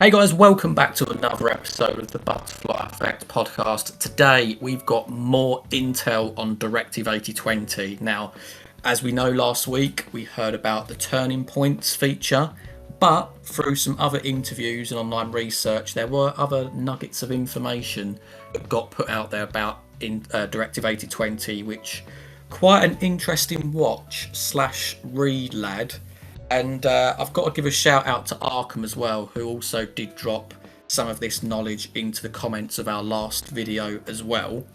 Hey guys, welcome back to another episode of the Butterfly Effect podcast. Today we've got more intel on Directive 8020. Now, as we know, last week we heard about the turning points feature, but through some other interviews and online research, there were other nuggets of information that got put out there about Directive 8020, which quite an interesting watch slash read, lad. And I've got to give a shout out to Arkham as well, who also did drop some of this knowledge into the comments of our last video as well.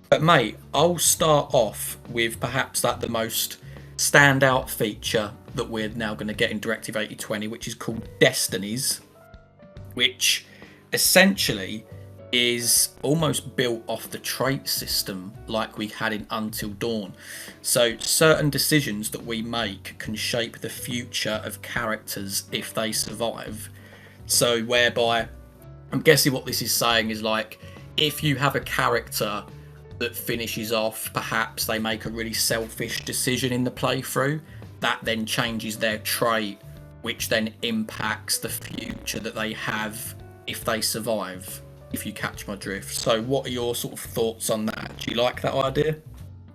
But mate, I'll start off with perhaps like the most standout feature that we're now going to get in Directive 8020, which is called Destinies, which essentially is almost built off the trait system like we had in Until Dawn. So certain decisions that we make can shape the future of characters if they survive. So whereby, I'm guessing what this is saying is like, if you have a character that finishes off, perhaps they make a really selfish decision in the playthrough, that then changes their trait, which then impacts the future that they have if they survive. If you catch my drift. So what are your sort of thoughts on that? Do you like that idea?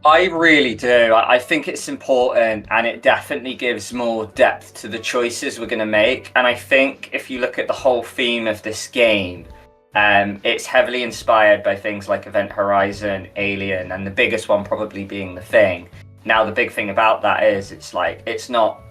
I really do. I think it's important, and it definitely gives more depth to the choices we're going to make. And I think if you look at the whole theme of this game, it's heavily inspired by things like Event Horizon, Alien, and the biggest one probably being The Thing. Now, the big thing about that is it's not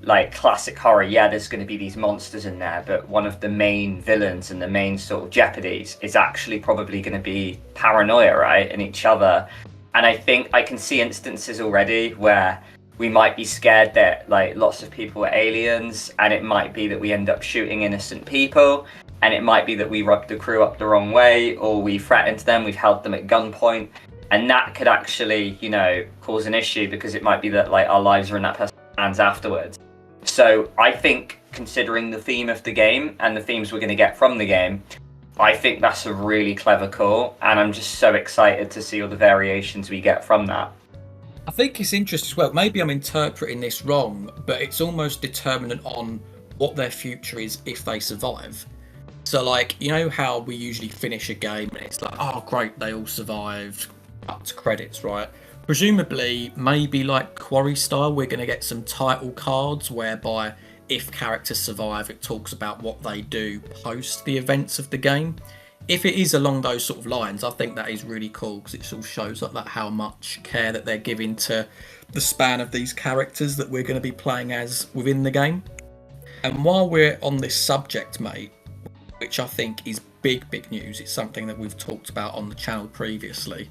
like classic horror. Yeah, there's going to be these monsters in there, but one of the main villains and the main sort of jeopardies is actually probably going to be paranoia, right, in each other. And I think I can see instances already where we might be scared that like lots of people are aliens, and it might be that we end up shooting innocent people, and it might be that we rubbed the crew up the wrong way, or we threatened them, we've held them at gunpoint, and that could actually, cause an issue, because it might be that like our lives are in that person's hands afterwards. So I think, considering the theme of the game and the themes we're going to get from the game, I think that's a really clever call, and I'm just so excited to see all the variations we get from that. I think it's interesting as well. Maybe I'm interpreting this wrong, but it's almost determinant on what their future is if they survive. So like, you know how we usually finish a game and it's like, oh great, they all survived, up to credits, right? Presumably, maybe like Quarry style, we're going to get some title cards whereby if characters survive, it talks about what they do post the events of the game. If it is along those sort of lines, I think that is really cool, because it sort of shows like that how much care that they're giving to the span of these characters that we're going to be playing as within the game. And while we're on this subject, mate, which I think is big news, it's something that we've talked about on the channel previously,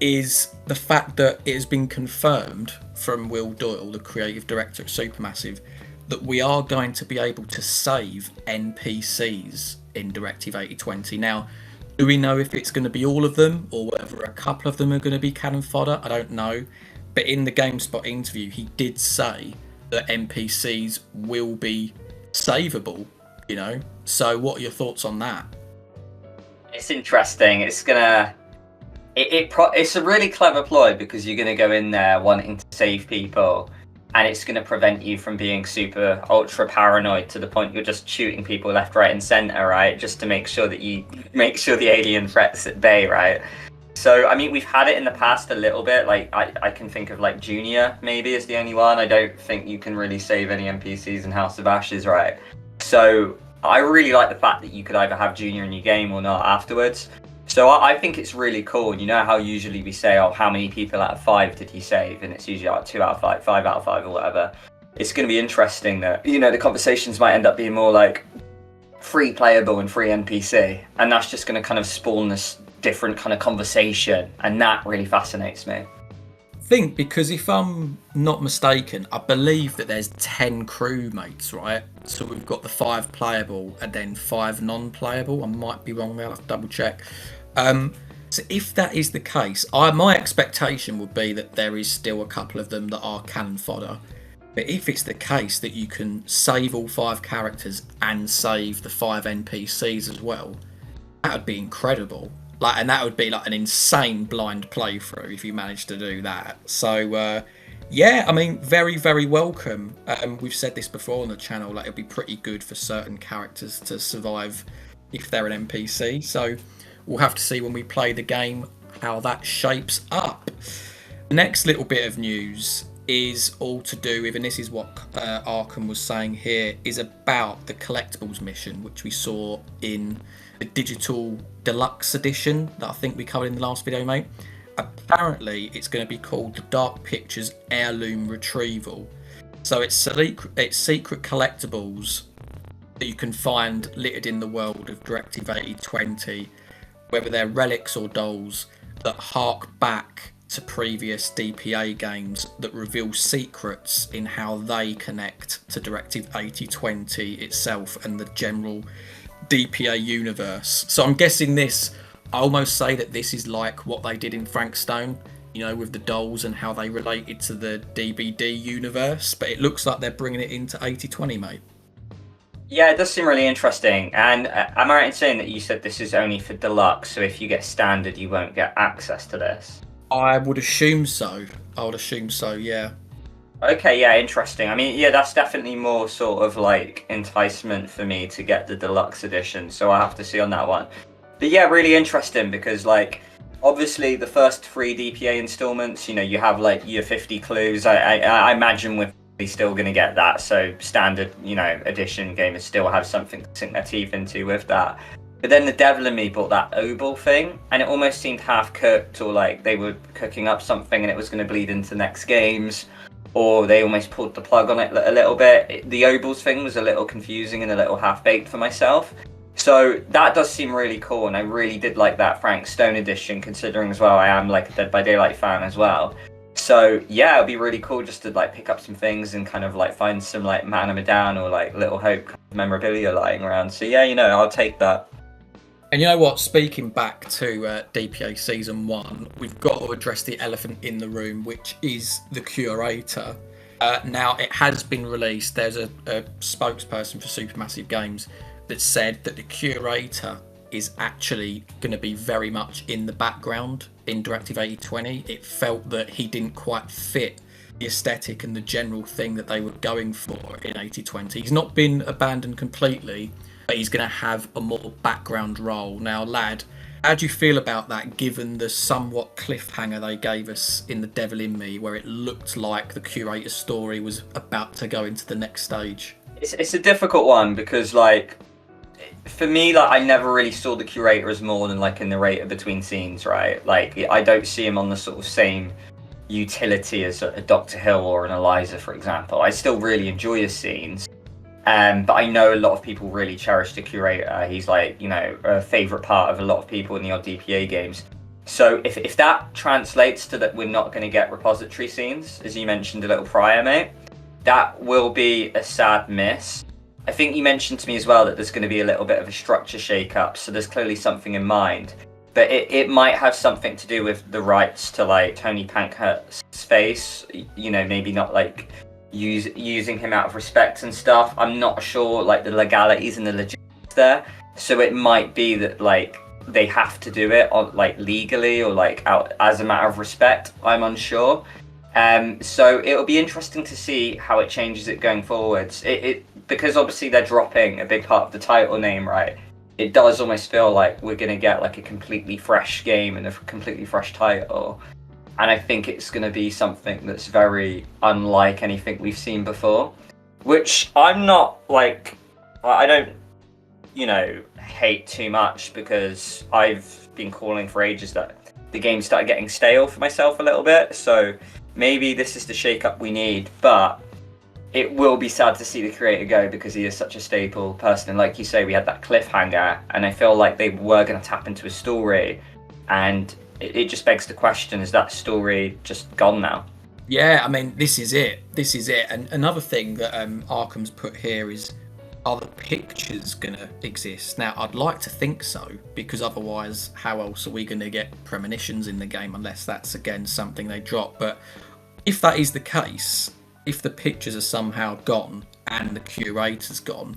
is the fact that it has been confirmed from Will Doyle, the creative director at Supermassive, that we are going to be able to save NPCs in Directive 8020. Now, do we know if it's going to be all of them or whether a couple of them are going to be cannon fodder? I don't know. But in the GameSpot interview, he did say that NPCs will be savable, So what are your thoughts on that? It's interesting. It's a really clever ploy, because you're going to go in there wanting to save people, and it's going to prevent you from being super ultra paranoid to the point you're just shooting people left, right, and center, right? Just to make sure the alien threat's at bay, right? So, I mean, we've had it in the past a little bit. Like, I can think of like Junior maybe is the only one. I don't think you can really save any NPCs in House of Ashes, right? So I really like the fact that you could either have Junior in your game or not afterwards. So I think it's really cool. You know how usually we say, oh, how many people out of 5 did he save? And it's usually like 2 out of 5, 5 out of 5 or whatever. It's going to be interesting that, the conversations might end up being more like free playable and free NPC. And that's just going to kind of spawn this different kind of conversation. And that really fascinates me. Think, because if I'm not mistaken, I believe that there's 10 crewmates, right? So we've got the 5 playable and then 5 non-playable. I might be wrong there, I'll have to double check. So if that is the case, my expectation would be that there is still a couple of them that are cannon fodder. But if it's the case that you can save all 5 characters and save the 5 NPCs as well, that would be incredible. And that would be like an insane blind playthrough if you managed to do that. So Yeah, I mean, very, very welcome. We've said this before on the channel, like it'll be pretty good for certain characters to survive if they're an NPC. So we'll have to see when we play the game how that shapes up. The next little bit of news is all to do with, and this is what Arkham was saying here, is about the collectibles mission, which we saw in the digital deluxe edition that I think we covered in the last video, mate. Apparently, it's going to be called the Dark Pictures Heirloom Retrieval. So it's secret collectibles that you can find littered in the world of Directive 8020, whether they're relics or dolls that hark back to previous DPA games that reveal secrets in how they connect to Directive 8020 itself and the general DPA universe. So I'm guessing I almost say that this is like what they did in Frankstone, you know, with the dolls and how they related to the DBD universe, but it looks like they're bringing it into 8020, mate. Yeah, it does seem really interesting. And am I right in saying that you said this is only for deluxe, so if you get standard, you won't get access to this? I would assume so. Yeah. Okay, yeah, interesting. I mean, yeah, that's definitely more sort of like enticement for me to get the deluxe edition, so I'll have to see on that one. But yeah, really interesting because, like, obviously the first 3 DPA installments, you know, you have like your 50 clues. I imagine we're probably still going to get that. So standard, you know, edition gamers still have something to sink their teeth into with that. But then the devil in me bought that Obel thing, and it almost seemed half cooked, or like they were cooking up something and it was going to bleed into next games, or they almost pulled the plug on it a little bit. The Obels thing was a little confusing and a little half baked for myself. So that does seem really cool, and I really did like that Frank Stone edition, considering as well I am like a Dead by Daylight fan as well. So yeah, it'd be really cool just to like pick up some things and kind of like find some like Man of Medan or like Little Hope memorabilia lying around. So yeah, you know, I'll take that. And you know what, speaking back to DPA Season 1, we've got to address the elephant in the room, which is the Curator. Now, it has been released. There's a spokesperson for Supermassive Games that said that the Curator is actually going to be very much in the background in Directive 8020. It felt that he didn't quite fit the aesthetic and the general thing that they were going for in 8020. He's not been abandoned completely, but he's going to have a more background role. Now, lad, how do you feel about that, given the somewhat cliffhanger they gave us in The Devil in Me, where it looked like the Curator's story was about to go into the next stage? It's a difficult one because, like, for me, like, I never really saw the Curator as more than like a narrator between scenes, right? Like, I don't see him on the sort of same utility as a Dr. Hill or an Eliza, for example. I still really enjoy his scenes. But I know a lot of people really cherish the Curator. He's like, you know, a favourite part of a lot of people in the odd DPA games. So if that translates to that we're not going to get repository scenes, as you mentioned a little prior, mate, that will be a sad miss. I think you mentioned to me as well that there's going to be a little bit of a structure shake-up, so there's clearly something in mind. But it might have something to do with the rights to, like, Tony Pankhurst's face, you know, maybe not, like, using him out of respect and stuff. I'm not sure, like, the legalities and the logistics there. So it might be that, like, they have to do it, on, like, legally or, like, out as a matter of respect. I'm unsure. So it'll be interesting to see how it changes it going forwards. Because obviously they're dropping a big part of the title name, right? It does almost feel like we're going to get like a completely fresh game and a completely fresh title. And I think it's going to be something that's very unlike anything we've seen before. Which I'm not like, I don't, you know, hate too much, because I've been calling for ages that the game started getting stale for myself a little bit. So maybe this is the shake-up we need, but it will be sad to see the Curator go because he is such a staple person. And like you say, we had that cliffhanger, and I feel like they were going to tap into his story, and it just begs the question, is that story just gone now? Yeah, I mean, this is it. And another thing that Arkham's put here is, are the pictures going to exist? Now, I'd like to think so, because otherwise, how else are we going to get premonitions in the game, unless that's, again, something they drop. But if that is the case, if the pictures are somehow gone and the Curator's gone,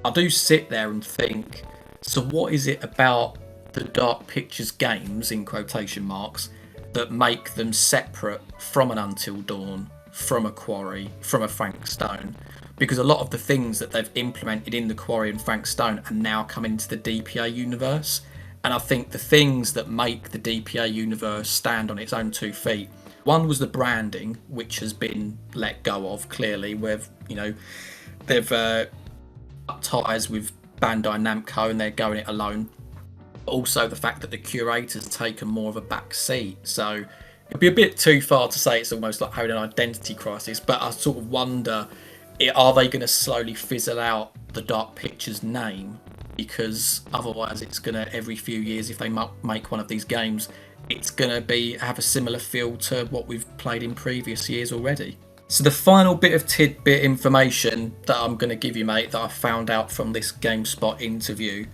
I do sit there and think, so what is it about the Dark Pictures games, in quotation marks, that make them separate from an Until Dawn, from a quarry, from a Frank Stone, because a lot of the things that they've implemented in the quarry and Frank Stone are now coming into the DPA universe. And I think the things that make the DPA universe stand on its own 2 feet, one was the branding, which has been let go of clearly, where they've cut ties with Bandai Namco and they're going it alone. Also the fact that the Curator's taken more of a back seat, so it'd be a bit too far to say it's almost like having an identity crisis, but I sort of wonder, are they going to slowly fizzle out the Dark Pictures name? Because otherwise it's going to, every few years, if they make one of these games, it's going to have a similar feel to what we've played in previous years already. So the final bit of tidbit information that I'm going to give you, mate, that I found out from this GameSpot interview,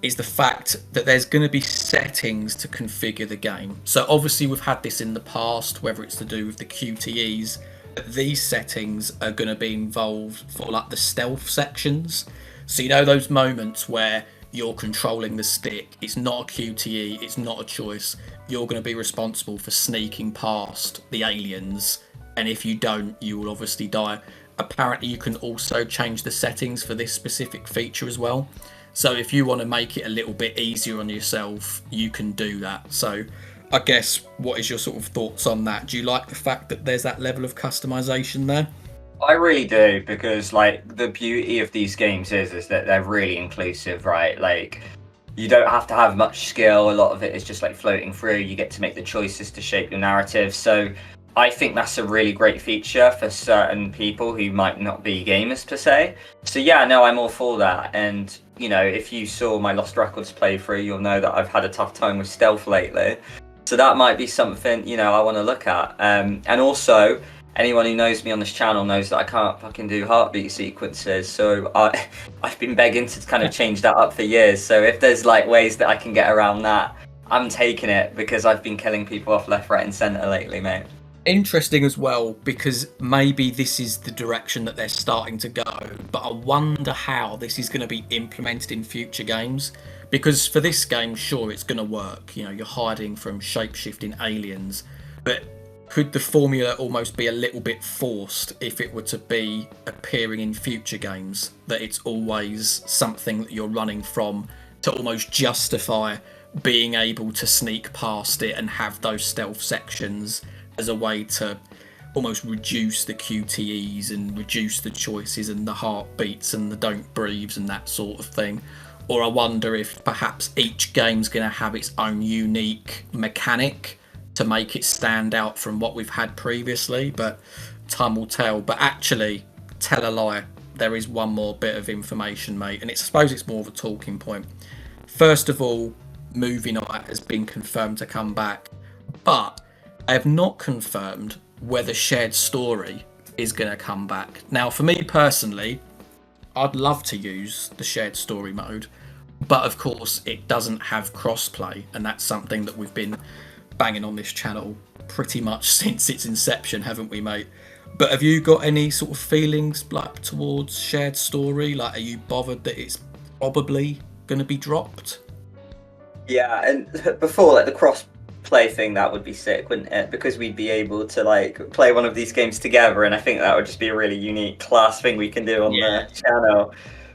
is the fact that there's going to be settings to configure the game. So obviously we've had this in the past, whether it's to do with the QTEs, but these settings are going to be involved for like the stealth sections. So those moments where you're controlling the stick, it's not a QTE, it's not a choice, you're going to be responsible for sneaking past the aliens, and if you don't, you will obviously die. Apparently you can also change the settings for this specific feature as well. So if you want to make it a little bit easier on yourself, you can do that. So I guess, what is your sort of thoughts on that? Do you like the fact that there's that level of customization there? I really do, because like the beauty of these games is that they're really inclusive, right? Like you don't have to have much skill. A lot of it is just like floating through. You get to make the choices to shape your narrative. So I think that's a really great feature for certain people who might not be gamers per se. So yeah, no, I'm all for that. And if you saw my Lost Records playthrough, you'll know that I've had a tough time with stealth lately. So that might be something, I want to look at. And also, anyone who knows me on this channel knows that I can't fucking do heartbeat sequences. So I've been begging to kind of change that up for years. So if there's like ways that I can get around that, I'm taking it, because I've been killing people off left, right and centre lately, mate. Interesting as well, because maybe this is the direction that they're starting to go, but I wonder how this is going to be implemented in future games. Because for this game, sure, it's going to work. You're hiding from shape-shifting aliens, but could the formula almost be a little bit forced if it were to be appearing in future games, that it's always something that you're running from to almost justify being able to sneak past it and have those stealth sections as a way to almost reduce the QTEs and reduce the choices and the heartbeats and the don't breathes and that sort of thing? Or I wonder if perhaps each game's going to have its own unique mechanic to make it stand out from what we've had previously, but time will tell. But actually, tell a lie, there is one more bit of information, mate, and I suppose it's more of a talking point. First of all, movie night has been confirmed to come back, but I have not confirmed whether shared story is going to come back. Now, for me personally, I'd love to use the shared story mode, but of course it doesn't have crossplay, and that's something that we've been banging on this channel pretty much since its inception, haven't we, mate? But have you got any sort of feelings like towards shared story? Like, are you bothered that it's probably going to be dropped? Yeah, and before like the cross play thing, that would be sick, wouldn't it? Because we'd be able to like play one of these games together, and I think that would just be a really unique class thing we can do on the channel.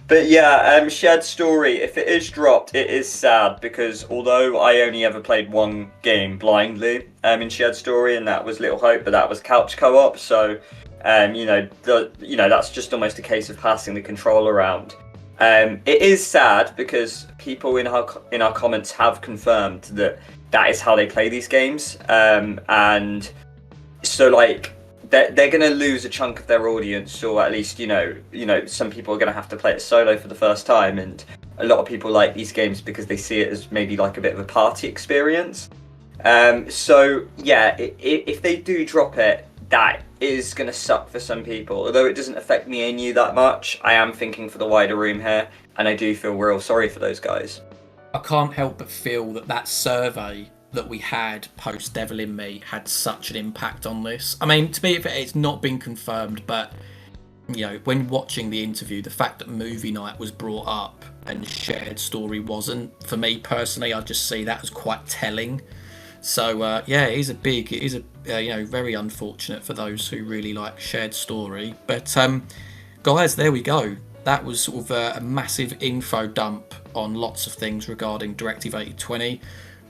But yeah, shared story, if it is dropped, it is sad, because although I only ever played one game blindly in shared story, and that was Little Hope, but that was couch co-op, so that's just almost a case of passing the control around. It is sad because people in our comments have confirmed that is how they play these games, and so like they're going to lose a chunk of their audience, or at least some people are going to have to play it solo for the first time, and a lot of people like these games because they see it as maybe like a bit of a party experience. So yeah, if they do drop it, that is going to suck for some people. Although it doesn't affect me and you that much, I am thinking for the wider room here, and I do feel real sorry for those guys. I can't help but feel that survey that we had post Devil in Me had such an impact on this. I mean, to me, it's not been confirmed, but when watching the interview, the fact that movie night was brought up and shared story wasn't, for me personally, I just see that as quite telling. So yeah, it is very unfortunate for those who really like shared story. But guys, there we go. That was sort of a massive info dump on lots of things regarding Directive 8020.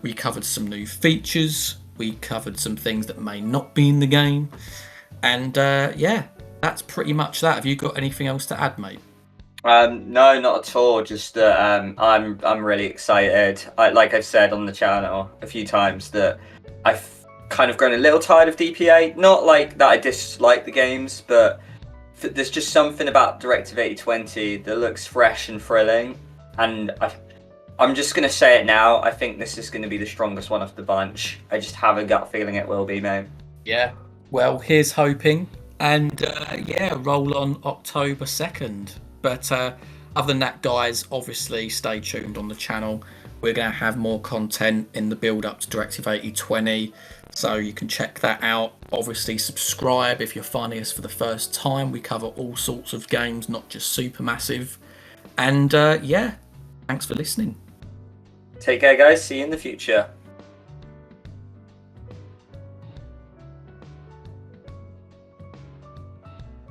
We covered some new features. We covered some things that may not be in the game. And yeah, that's pretty much that. Have you got anything else to add, mate? No, not at all. Just that I'm really excited. Like I've said on the channel a few times, that I've kind of grown a little tired of DPA. Not like that I dislike the games, but there's just something about Directive 8020 that looks fresh and thrilling. And I'm just gonna say it now. I think this is gonna be the strongest one of the bunch. I just have a gut feeling it will be, mate. Yeah. Well, here's hoping. And yeah, roll on October 2nd. But other than that, guys, obviously stay tuned on the channel. We're going to have more content in the build up to Directive 8020, so you can check that out. Obviously subscribe if you're finding us for the first time. We cover all sorts of games, not just Supermassive. And yeah, thanks for listening. Take care, guys. See you in the future.